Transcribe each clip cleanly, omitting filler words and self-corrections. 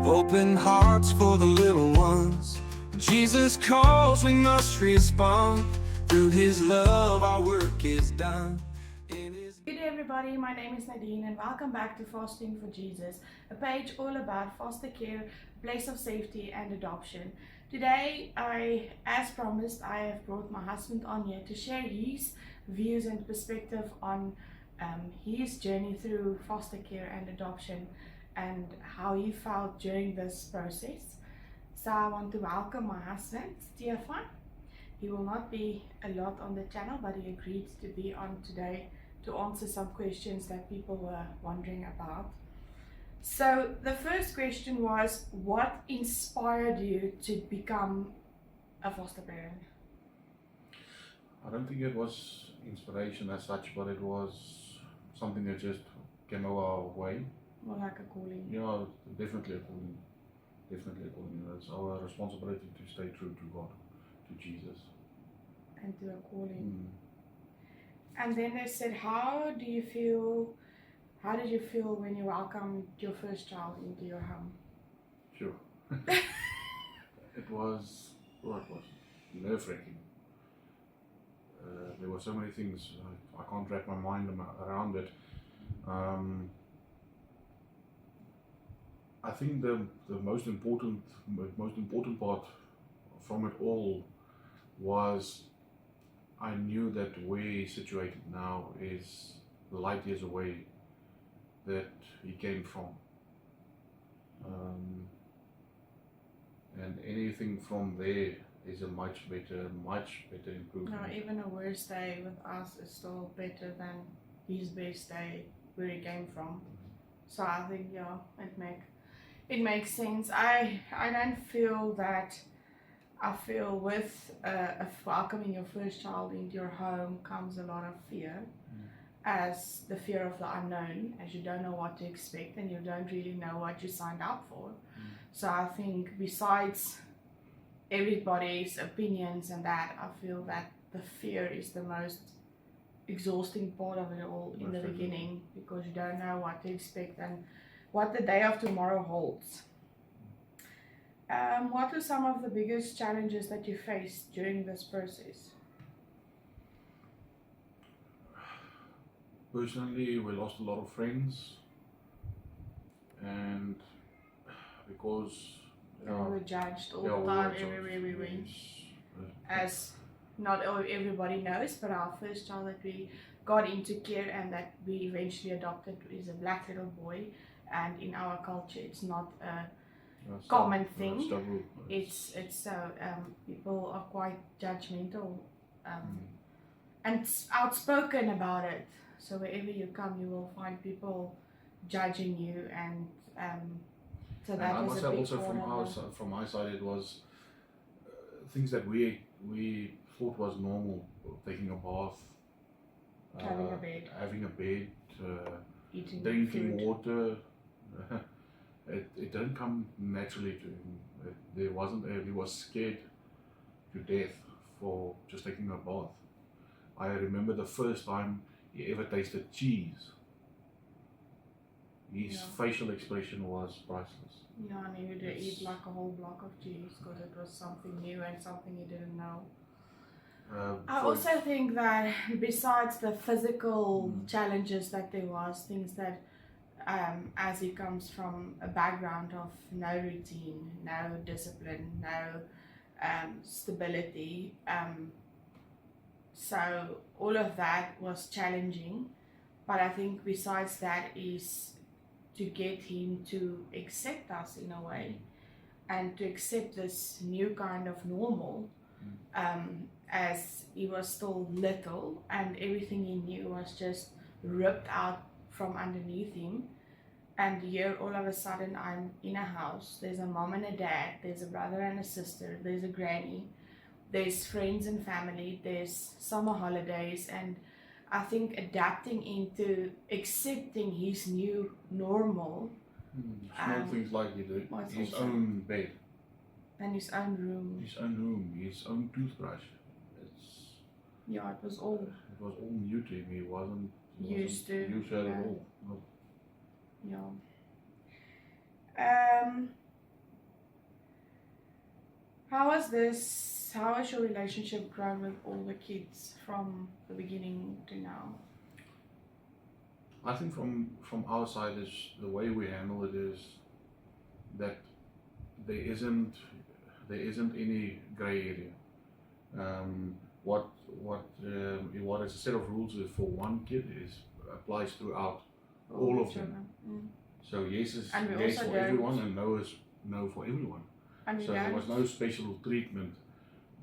Open hearts for the little ones. Jesus calls, we must respond. Through His love our work is done. Good day everybody, my name is Nadine and welcome back to Fasting for Jesus, a page all about foster care, place of safety and adoption. Today, as promised, I have brought my husband on here to share his views and perspective on his journey through foster care and adoption and how he felt during this process. So I want to welcome my husband, Stefan. He will not be a lot on the channel, but he agreed to be on today to answer some questions that people were wondering about. So the first question was, what inspired you to become a foster parent? I don't think it was inspiration as such, but it was something that just came our way. More like a calling. Yeah, definitely a calling. Definitely a calling. It's our responsibility to stay true to God, to Jesus. And to a calling. And then they said, how did you feel when you welcomed your first child into your home? Sure. It was nerve-wracking. There were so many things, I can't wrap my mind around it. I think the most important part from it all was I knew that where he's situated now is the light years away that he came from. And anything from there is a much better improvement. No, even a worse day with us is still better than his best day where he came from. So I think, yeah, it makes sense. I don't feel that. I feel with welcoming your first child into your home comes a lot of fear, as the fear of the unknown, as you don't know what to expect and you don't really know what you signed up for. So I think besides everybody's opinions and that, I feel that the fear is the most exhausting part of it all in the beginning, because you don't know what to expect and what the day of tomorrow holds. What are some of the biggest challenges that you faced during this process? Personally, we lost a lot of friends, and because We were judged all the time everywhere we went. As not everybody knows, but our first child that we got into care and that we eventually adopted is a black little boy, and in our culture it's not a common thing. It's people are quite judgmental and outspoken about it. So wherever you come, you will find people judging you, and so that and I was must a have big also part from my side, it was things that we thought was normal, taking a bath, having a bed, eating drinking food. water. It didn't come naturally to him. He was scared to death for just taking a bath. I remember the first time he ever tasted cheese. His facial expression was priceless. Yeah, and he would eat like a whole block of cheese because it was something new and something he didn't know. I also think that besides the physical challenges that there was, things that as he comes from a background of no routine, no discipline, no stability, so all of that was challenging. But I think besides that is to get him to accept us in a way, and to accept this new kind of normal, as he was still little and everything he knew was just ripped out from underneath him. And here all of a sudden I'm in a house, there's a mom and a dad, there's a brother and a sister, there's a granny, there's friends and family, there's summer holidays, and I think adapting into accepting his new normal. Small things like his own bed. And his own room. His own toothbrush. It was all new to him. He wasn't used to it at all. No. Yeah. How has your relationship grown with all the kids from the beginning to now? I think from our side is the way we handle it is that there isn't any gray area. Um, what is a set of rules is for one kid is applies throughout all the of them. children. Mm. So yes is And we yes also for don't- everyone, and no is no for everyone. And we So there don't- was no special treatment.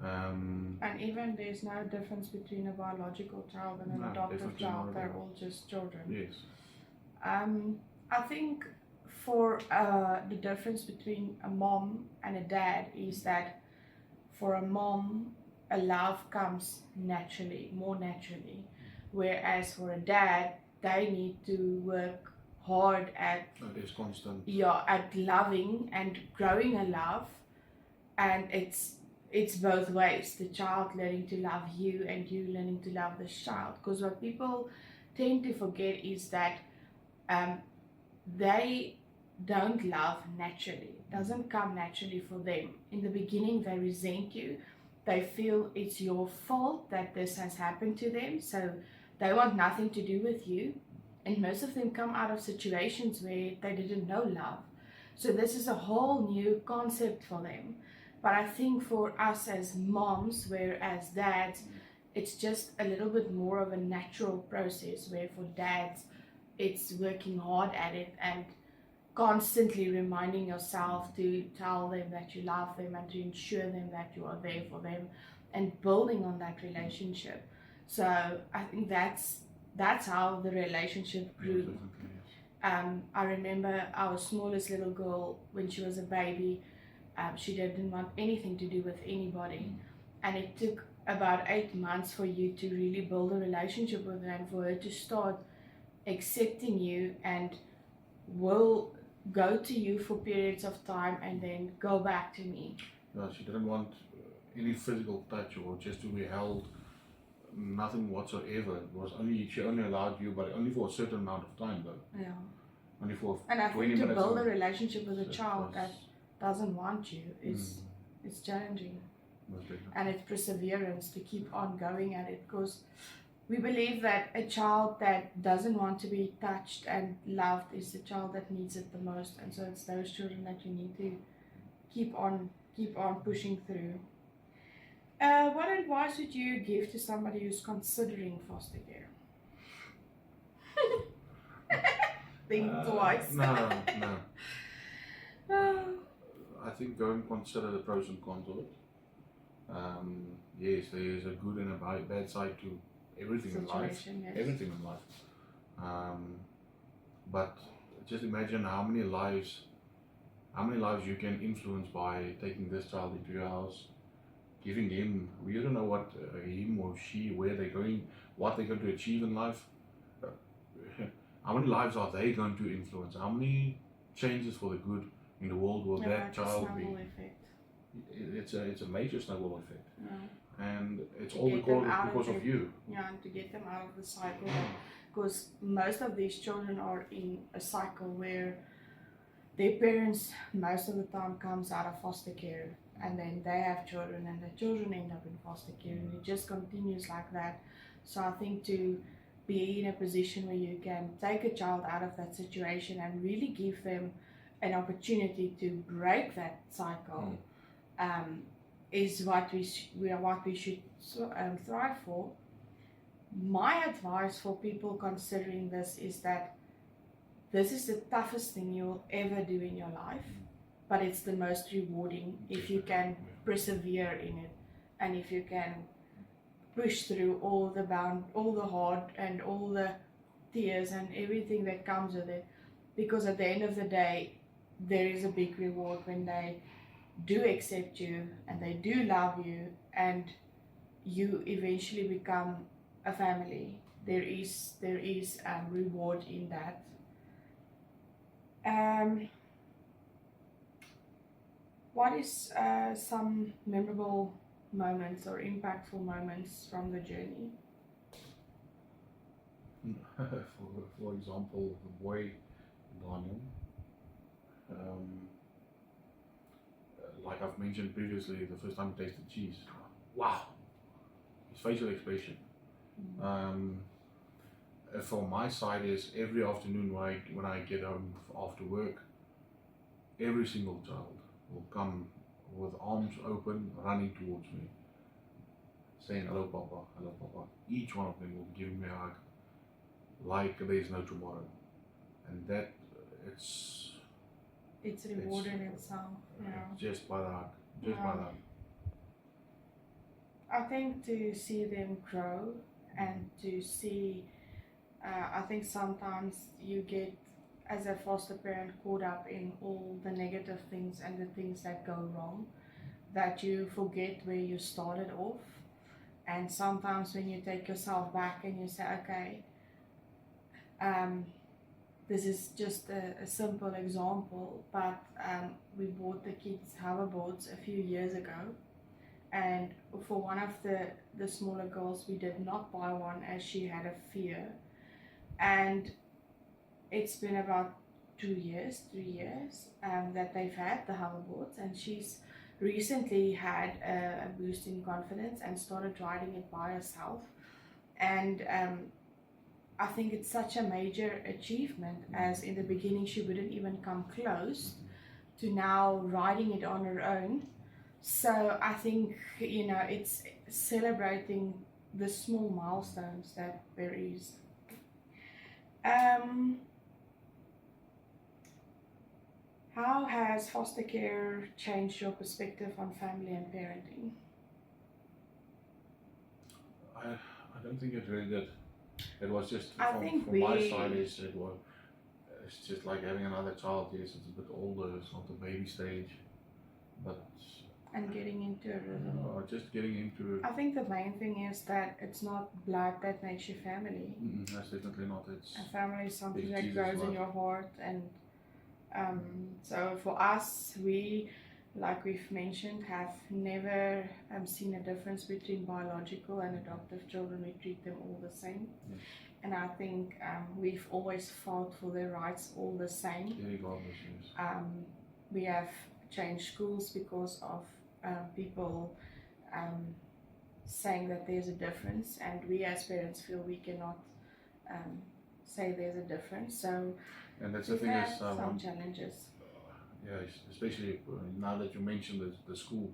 And even there's no difference between a biological child and an No, adoptive definitely child. not at They're all. all just children. Yes. I think for the difference between a mom and a dad is that for a mom, a love comes naturally, more naturally, whereas for a dad, they need to work hard at It is constant. at loving and growing a love, and it's both ways, the child learning to love you and you learning to love this child. Because what people tend to forget is that they don't love naturally. It doesn't come naturally for them. In the beginning, they resent you. They feel it's your fault that this has happened to them, so they want nothing to do with you. And most of them come out of situations where they didn't know love. So this is a whole new concept for them. But I think for us as moms, whereas dads, it's just a little bit more of a natural process, where for dads, it's working hard at it and constantly reminding yourself to tell them that you love them and to ensure them that you are there for them and building on that relationship. So I think that's how the relationship grew. Definitely, yes. I remember our smallest little girl, when she was a baby, she didn't want anything to do with anybody. And it took about 8 months for you to really build a relationship with her and for her to start accepting you and will go to you for periods of time and then go back to me. No, she didn't want any physical touch or just to be held. Nothing whatsoever. It was she only allowed you, but only for a certain amount of time though. Yeah. Only for And I 20 think to minutes. build a only. relationship with a So it child was- that doesn't want you is it's challenging. most definitely. And it's perseverance to keep on going at it, because we believe that a child that doesn't want to be touched and loved is the child that needs it the most, and so it's those children that you need to keep on pushing through. What advice would you give to somebody who's considering foster care? Think twice. No. Oh, I think go and consider the pros and cons of it. Yes, there is a good and a bad side to everything in life. situation, yes. Everything in life. But just imagine how many lives you can influence by taking this child into your house, giving him. You don't know what him or she, where they're going, what they're going to achieve in life. How many lives are they going to influence? How many changes for the good in the world will Yeah, that like a child be? snowball effect. It's a major snowball effect, Yeah. and it's To all get them because out of because of it. you. Yeah, and to get them out of the cycle, because most of these children are in a cycle where their parents most of the time comes out of foster care, and then they have children and the children end up in foster care, and it just continues like that. So I think to be in a position where you can take a child out of that situation and really give them an opportunity to break that cycle is what we should thrive for. My advice for people considering this is that this is the toughest thing you'll ever do in your life, but it's the most rewarding if you can persevere in it, and if you can push through all the hard and all the tears and everything that comes with it, because at the end of the day there is a big reward when they do accept you and they do love you and you eventually become a family. There is reward in that. What is some memorable moments or impactful moments from the journey? For example, the boy Daniel, like I've mentioned previously, the first time he tasted cheese, wow, his facial expression. From my side is every afternoon when I get home after work, every single child will come with arms open, running towards me, saying hello Papa, hello Papa. Each one of them will give me a hug like there's no tomorrow. And that, it's rewarding itself. Yeah. just by the hug, just by the hug. I think to see them grow and to see, I think sometimes you get, as a foster parent, caught up in all the negative things and the things that go wrong, that you forget where you started off. And sometimes when you take yourself back and you say, okay, this is just a simple example, but we bought the kids hoverboards a few years ago, and for one of the smaller girls we did not buy one as she had a fear, and it's been about 3 years that they've had the hoverboards, and she's recently had a boost in confidence and started riding it by herself. And I think it's such a major achievement, as in the beginning she wouldn't even come close to now riding it on her own. So I think, it's celebrating the small milestones that there is. How has foster care changed your perspective on family and parenting? I don't think it really did. It was just from my side it's just like having another child. Yes, it's a bit older, it's not the baby stage, but And getting into a rhythm. just getting into. I think the main thing is that it's not blood that makes you family. That's definitely not. It's A family is something it's that Jesus' grows in love. your heart, and so for us, we, like we've mentioned, have never seen a difference between biological and adoptive children. We treat them all the same. Yes. And I think we've always fought for their rights all the same. Regardless, yes. We have changed schools because of people saying that there's a difference, and we as parents feel we cannot say there's a difference. So And that's the we've thing had is, some challenges. yeah, especially now that you mentioned the school,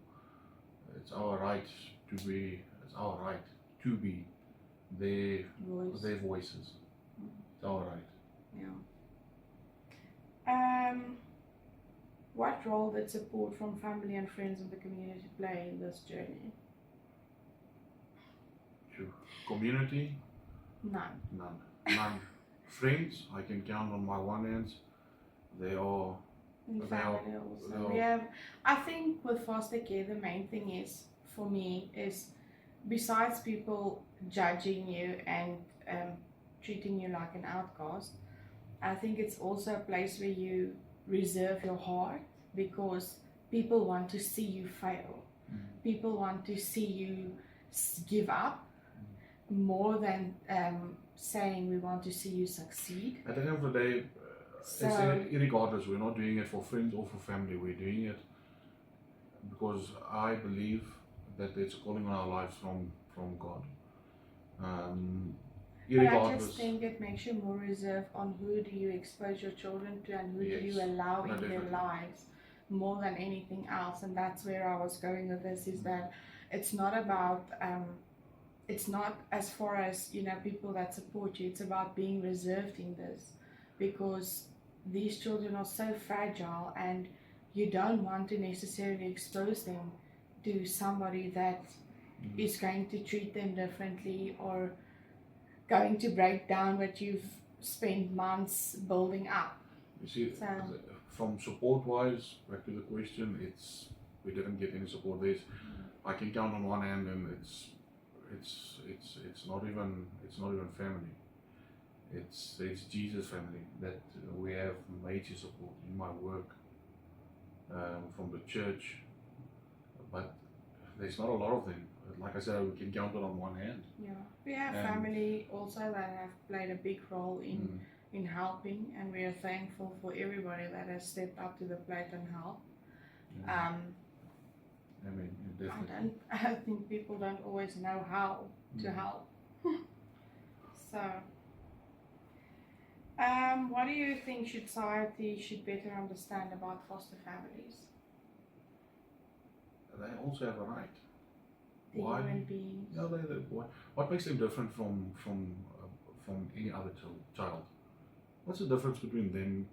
it's our right to be Voice. their voices. It's our right. Yeah. What role did support from family and friends in the community play in this journey? Sure. Community, None. none. Friends, I can count on my one hand. They are. In They family are- also. they are- We have, I think with foster care, the main thing is, for me, is besides people judging you and treating you like an outcast, I think it's also a place where you reserve your heart, because people want to see you fail. People want to see you give up more than saying we want to see you succeed. At the end of the day, So it's irregardless. We're not doing it for friends or for family. We're doing it because I believe that it's a calling on our lives from God. but I Irregardless. just think it makes you more reserved on who do you expose your children to and who do you Yes, allow no, in their definitely. lives more than anything else. And that's where I was going with this, is that it's not about it's not as far as people that support you. It's about being reserved in this, because these children are so fragile, and you don't want to necessarily expose them to somebody that is going to treat them differently, or going to break down what you've spent months building up. You see, So- from support wise, back to the question, we didn't get any support. I can count on one hand, and it's not even family. It's Jesus' family that we have major support in my work, from the church, but there's not a lot of them. Like I said, we can count it on one hand. Yeah, we have And- family also that have played a big role in helping, and we are thankful for everybody that has stepped up to the plate and helped. I mean, definitely. I think people don't always know how to help. So, what do you think society should better understand about foster families? They also have a right. The Why? human beings. Yeah, what makes them different from any other child? What's the difference between them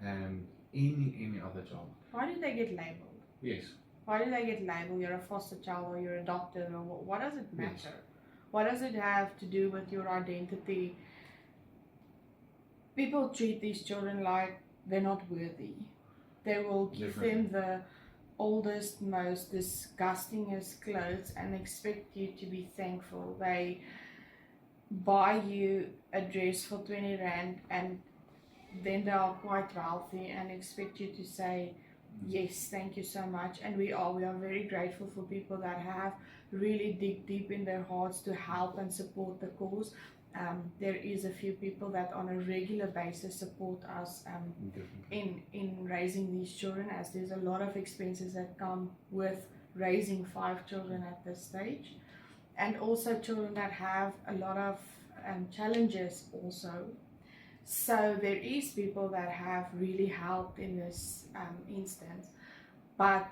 and any other child? Why do they get labeled? Yes. Why do they get labeled? You're a foster child or you're adopted, or what does it matter? Yes. What does it have to do with your identity? People treat these children like they're not worthy. They will give them the oldest, most disgustingest clothes and expect you to be thankful. They buy you a dress for 20 Rand and then they are quite wealthy and expect you to say, yes, thank you so much. And we are very grateful for people that have really dig deep in their hearts to help and support the cause. There is a few people that on a regular basis support us in raising these children, as there's a lot of expenses that come with raising 5 children at this stage, and also children that have a lot of challenges also. So there is people that have really helped in this instance, but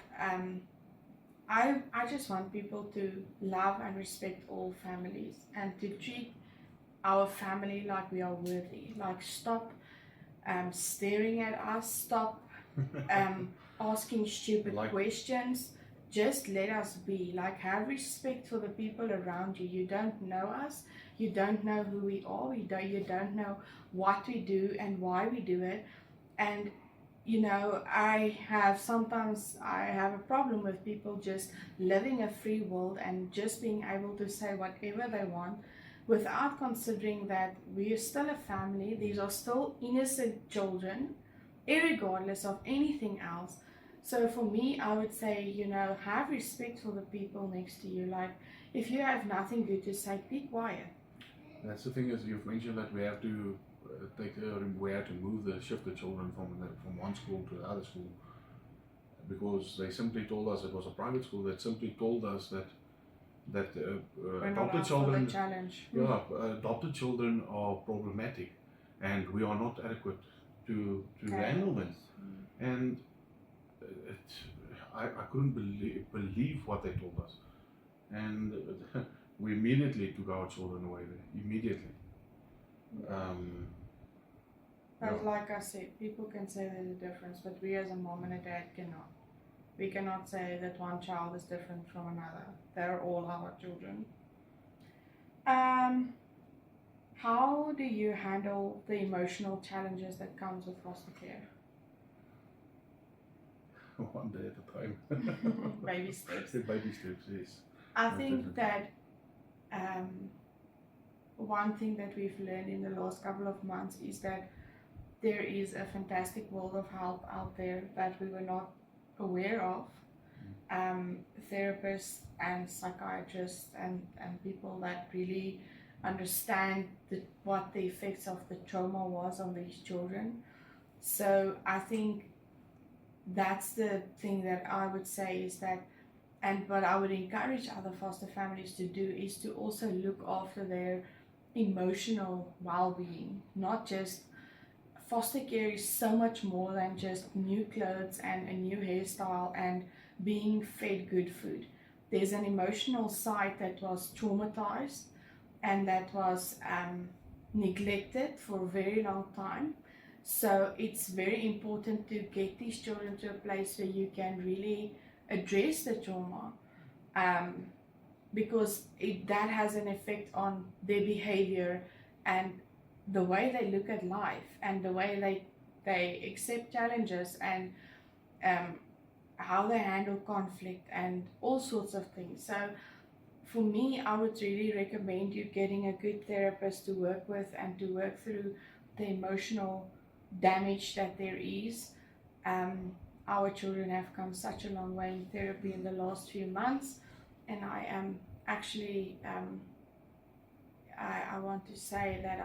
I just want people to love and respect all families and to treat our family like we are worthy. Like, stop staring at us, stop asking stupid questions. Just let us be. Like, have respect for the people around you. You don't know us, you don't know who we are, you don't know what we do and why we do it. And I have a problem with people just living a free world and just being able to say whatever they want without considering that we are still a family. These are still innocent children, irregardless of anything else. So for me, I would say, have respect for the people next to you. Like, if you have nothing good to say, be quiet. That's the thing, is you've mentioned that we have to shift the children from one school to the other school, because they simply told us it was a private school that simply told us that adopted children, adopted children are problematic, and we are not adequate to handle them. And I couldn't believe what they told us, and we immediately took our children away there, immediately. But like I said, people can say there's a difference, but we as a mom and a dad cannot. We cannot say that one child is different from another. They're all our children. How do you handle the emotional challenges that comes with foster care? One day at a time. Baby steps. Baby steps, yes. I think that one thing that we've learned in the last couple of months is that there is a fantastic world of help out there that we were not aware of. Therapists and psychiatrists and people that really understand what the effects of the trauma was on these children. So I think that's the thing that I would say is that, and what I would encourage other foster families to do is to also look after their emotional well-being. Not just, foster care is so much more than just new clothes and a new hairstyle and being fed good food. There's an emotional side that was traumatized and that was neglected for a very long time. So it's very important to get these children to a place where you can really address the trauma, because that has an effect on their behavior and the way they look at life and the way they accept challenges and how they handle conflict and all sorts of things. So for me, I would really recommend you getting a good therapist to work with and to work through the emotional damage that there is. Our children have come such a long way in therapy in the last few months, and I am actually I want to say that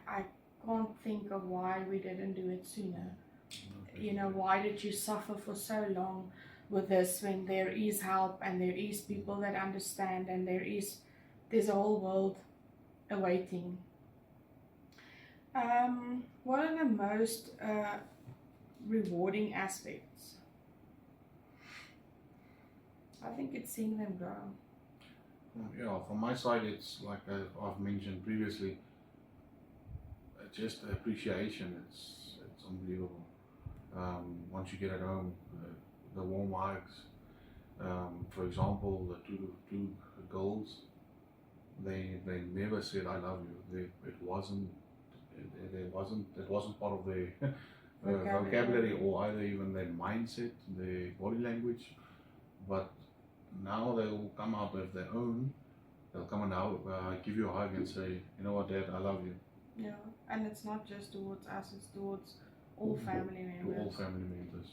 I can't think of why we didn't do it sooner. Why did you suffer for so long? with this when there is help and there is people that understand and there's a whole world awaiting. What are the most rewarding aspects? I think it's seeing them grow. Yeah, from my side, it's like I've mentioned previously, just appreciation. It's unbelievable. Once you get at home, the warm hugs. For example, the two girls, they never said I love you. It wasn't part of their vocabulary or either even their mindset, their body language. But now they will come out with their own. They'll come and now give you a hug and say, you know what, Dad, I love you. Yeah, and it's not just towards us; it's towards all family members. To all family members.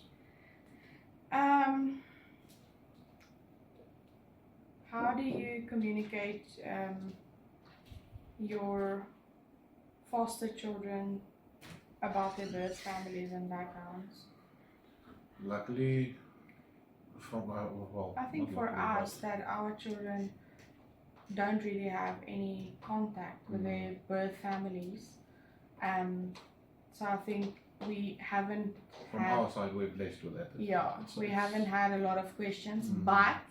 How do you communicate your foster children about their birth families and backgrounds? Luckily, from I think for us that our children don't really have any contact with their birth families, so I think we haven't from had, our side, we're blessed with that. we haven't had a lot of questions, Mm. but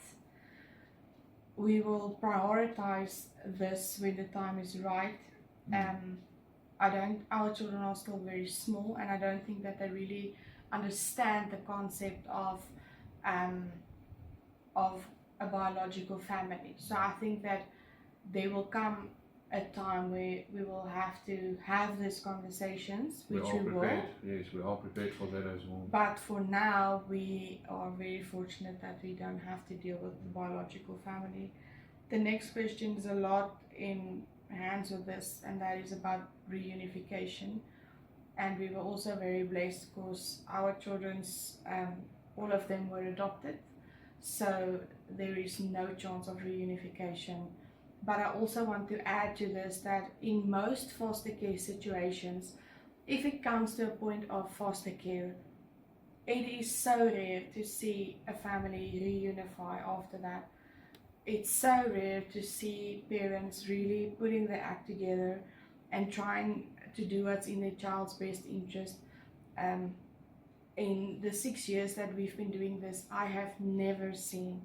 we will prioritize this when the time is right. Our children are still very small, and I don't think that they really understand the concept of a biological family. So I think that there will come a time where we will have to have these conversations, which we will. Yes, we are prepared for that as well. But for now, we are very fortunate that we don't have to deal with the biological family. The next question is a lot in hands with this, and that is about reunification. And we were also very blessed because our children's, all of them were adopted, so there is no chance of reunification. But I also want to add to this that in most foster care situations, if it comes to a point of foster care, it is so rare to see a family reunify after that. It's so rare to see parents really putting their act together and trying to do what's in their child's best interest. In the 6 years that we've been doing this, I have never seen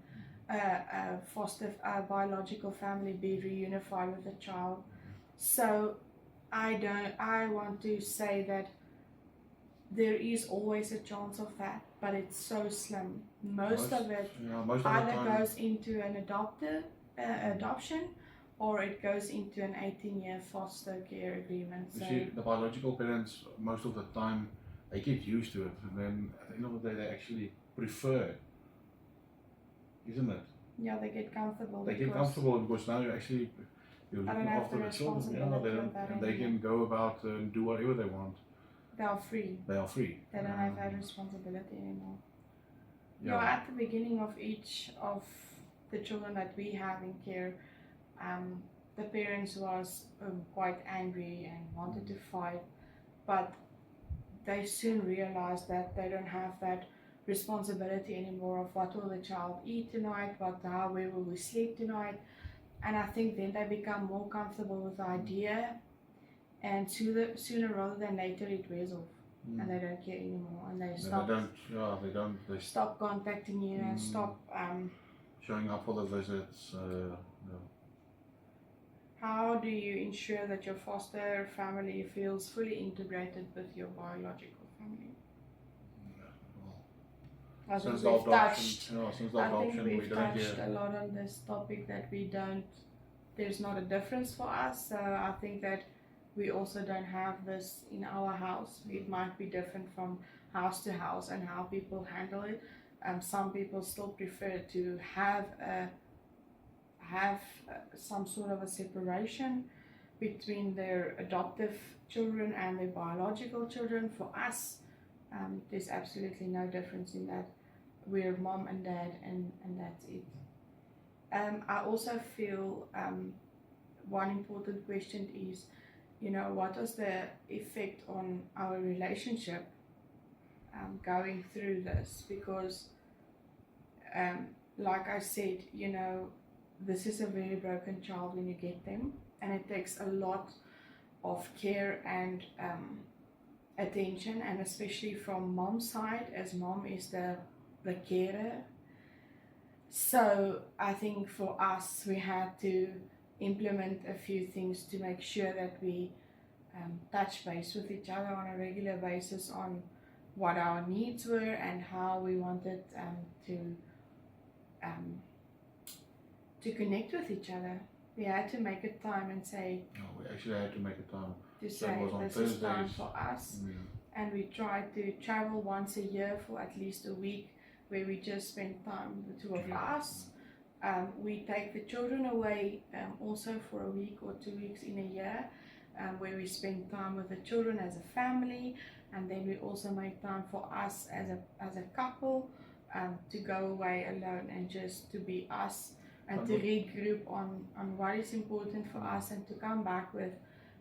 a biological family be reunified with a child. So I want to say that there is always a chance of that, but it's so slim. Most of it either goes into an adoption, or it goes into an 18-year foster care agreement. You So see, the biological parents, most of the time, they get used to it, and then at the end of the day, they actually prefer it. Isn't it? yeah, they get comfortable. They get comfortable because now you're looking have after the the children, responsibility of that and they anymore. can go about and do whatever they want. They are free. They are free. They don't have that responsibility anymore. Yeah. At the beginning of each of the children that we have in care, the parents was quite angry and wanted to fight, but they soon realized that they don't have that responsibility anymore of what will the child eat tonight, where will we sleep tonight, and I think then they become more comfortable with the idea, and sooner rather than later it wears off. And they don't care anymore, and they stop contacting you and stop showing up for the visits. How do you ensure that your foster family feels fully integrated with your biological family? I think Since the we've touched adoption, we don't touched hear. a lot on this topic that there's not a difference for us. So I think that we also don't have this in our house. It might be different from house to house and how people handle it. Some people still prefer to have some sort of a separation between their adoptive children and their biological children. For us, there's absolutely no difference in that. We're mom and dad, and that's it. I also feel one important question is, what was the effect on our relationship going through this? Because like I said, you know, this is a very broken child when you get them, and it takes a lot of care and attention, and especially from mom's side, as mom is the carer. So I think for us, we had to implement a few things to make sure that we touch base with each other on a regular basis on what our needs were and how we wanted um, to connect with each other. We had to make a time and say, No, we actually had to make a time. to So say it was on this is time Thursdays. for us. Mm. And we tried to travel once a year for at least a week where we just spend time, the two of us. We take the children away also for a week or 2 weeks in a year, where we spend time with the children as a family, and then we also make time for us as a couple to go away alone and just to be us and to regroup on what is important for us and to come back with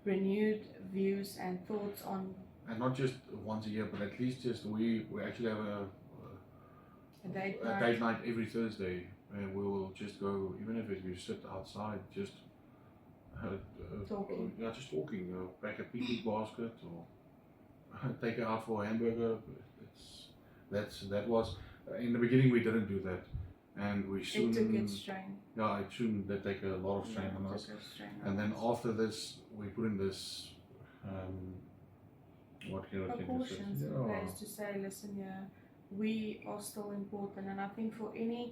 renewed views and thoughts on And not just once a year, but at least just we actually have a date a night. date night every Thursday, and we will just go, even if you sit outside, just Talking. yeah, just talking. Pack a picnic basket or take her out for a hamburger. That was in the beginning we didn't do that, and we soon It took its strain. yeah, it soon did take a lot of strain on us. And then after this, we put in this what can I think? Precautions in Yeah. place to say, listen, yeah, we are still important. And I think for any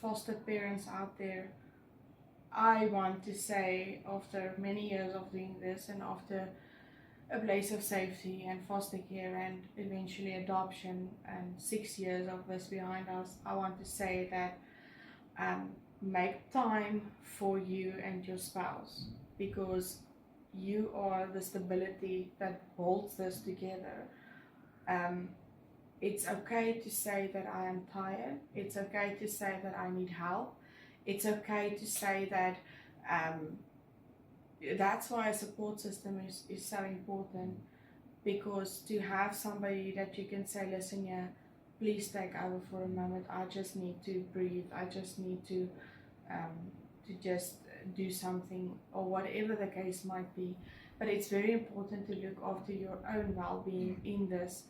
foster parents out there, I want to say, after many years of doing this and after a place of safety and foster care and eventually adoption and 6 years of this behind us, I want to say that make time for you and your spouse, because you are the stability that holds this together. It's okay to say that I am tired. It's okay to say that I need help. It's okay to say that that's why a support system is so important, because to have somebody that you can say, listen, yeah, please take over for a moment. I just need to breathe. I just need to just do something, or whatever the case might be. But it's very important to look after your own well-being in this,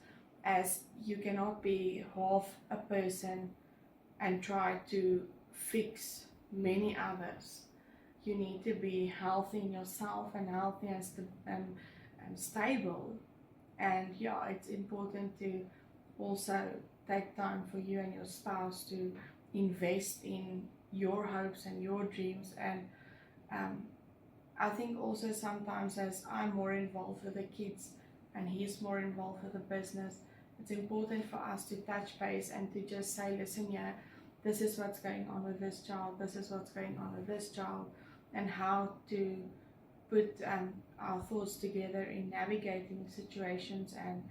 as you cannot be half a person and try to fix many others. You need to be healthy in yourself and healthy and stable. And yeah, it's important to also take time for you and your spouse to invest in your hopes and your dreams. And I think also sometimes, as I'm more involved with the kids and he's more involved with the business, it's important for us to touch base and to just say, listen, yeah, this is what's going on with this child, this is what's going on with this child, and how to put our thoughts together in navigating situations, and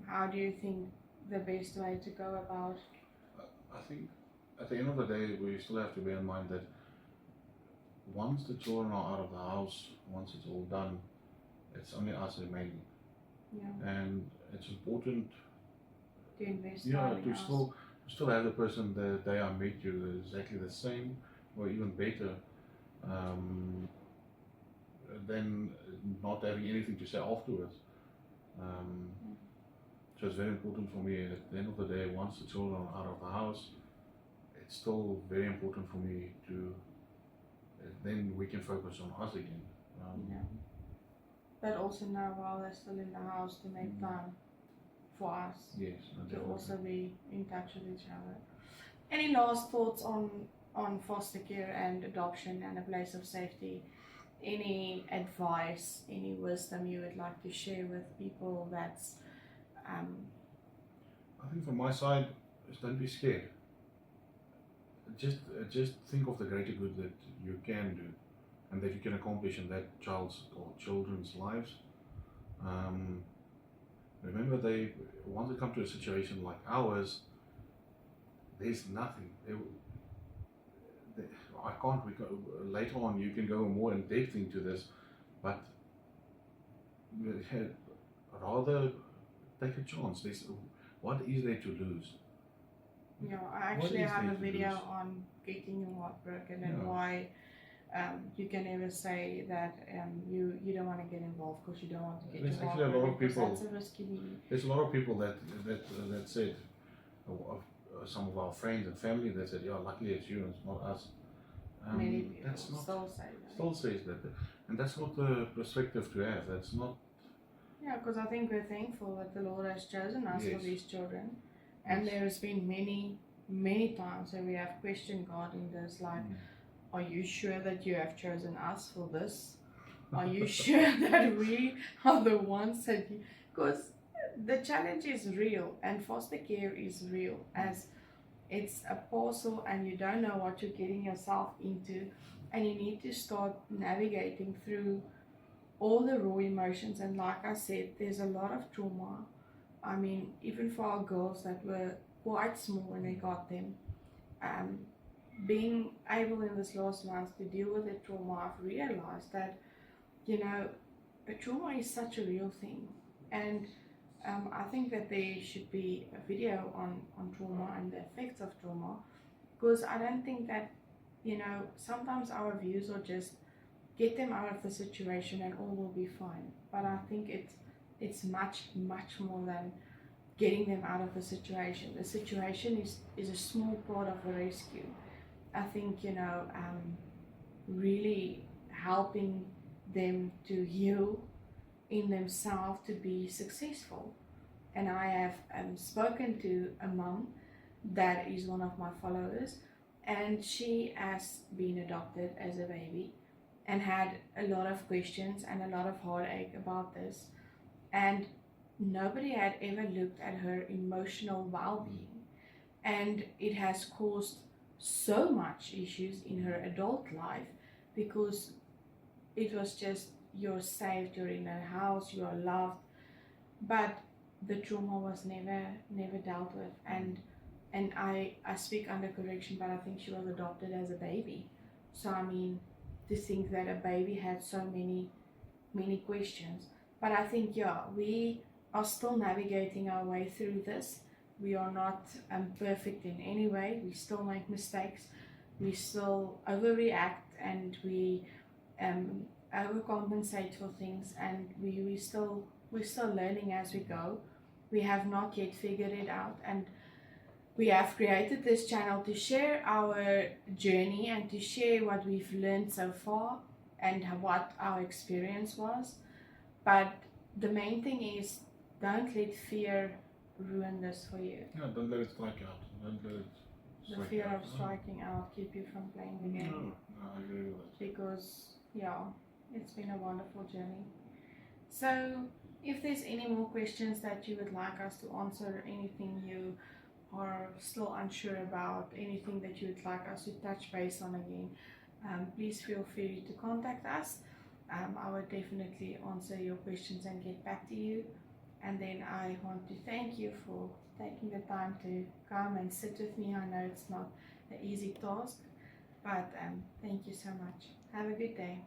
how do you think the best way to go about? I think at the end of the day, we still have to bear in mind that once the children are out of the house, once it's all done, it's only us remaining. Yeah, And it's important, to invest yeah, time in to us. still have the person the day I met you exactly the same or even better, than not having anything to say afterwards. So it's very important for me at the end of the day, once the children are out of the house, it's still very important for me to, then we can focus on us again. Yeah. But also now, while they're still in the house, to make time for us, Yes, no, to definitely. also be in touch with each other. Any last thoughts on foster care and adoption and a place of safety? Any advice, any wisdom you would like to share with people that's I think from my side, is don't be scared. Just think of the greater good that you can do, and that you can accomplish in that child's or children's lives. Remember, once they come to a situation like ours, there's nothing. I can't. Later on, you can go more in depth into this, but rather take a chance. What is there to lose? Yeah, I actually is have there a to video lose? on getting your heart broken and Yeah. why you can never say that you don't want to get involved because you don't want to get There's your heart actually a lot broken of because people- that's a risky. There's a lot of people that said, some of our friends and family that said, yeah, luckily it's you and it's not us. Many people That's not still say that. still says that, and that's not the perspective to have. That's not. Yeah, because I think we're thankful that the Lord has chosen us for Yes. these children, and Yes. there has been many times where we have questioned God in this, like, are you sure that you have chosen us for this? Are you sure that we are the ones that you? Because the challenge is real, and foster care is real, as it's a parcel, and you don't know what you're getting yourself into, and you need to start navigating through all the raw emotions. And like I said, there's a lot of trauma. I mean, even for our girls that were quite small when they got them, being able in this last month to deal with the trauma, I've realized that, you know, a trauma is such a real thing. And I think that there should be a video on trauma and the effects of trauma, because I don't think that, you know, sometimes our views are just get them out of the situation and all will be fine. But I think it's much more than getting them out of the situation. The situation is a small part of the rescue. I think, you know, really helping them to heal in themselves to be successful. And I have spoken to a mom that is one of my followers, and she has been adopted as a baby and had a lot of questions and a lot of heartache about this, and nobody had ever looked at her emotional well-being, and it has caused so much issues in her adult life because it was just, you're saved, you're in a house, you are loved, but the trauma was never dealt with. And I speak under correction, but I think she was adopted as a baby. So I mean, to think that a baby had so many questions. But I think, yeah, we are still navigating our way through this. We are not perfect in any way. We still make mistakes. We still overreact, and we overcompensate for things, and we're still learning as we go. We have not yet figured it out, and we have created this channel to share our journey and to share what we've learned so far and what our experience was. But the main thing is, don't let fear ruin this for you. Yeah, don't let it strike out. Don't let it The strike fear out. of striking out keep you from playing the game. No, I agree with that. Because, yeah, it's been a wonderful journey. So if there's any more questions that you would like us to answer, anything you are still unsure about, anything that you would like us to touch base on again, please feel free to contact us. I would definitely answer your questions and get back to you. And then I want to thank you for taking the time to come and sit with me. I know it's not an easy task, but thank you so much. Have a good day.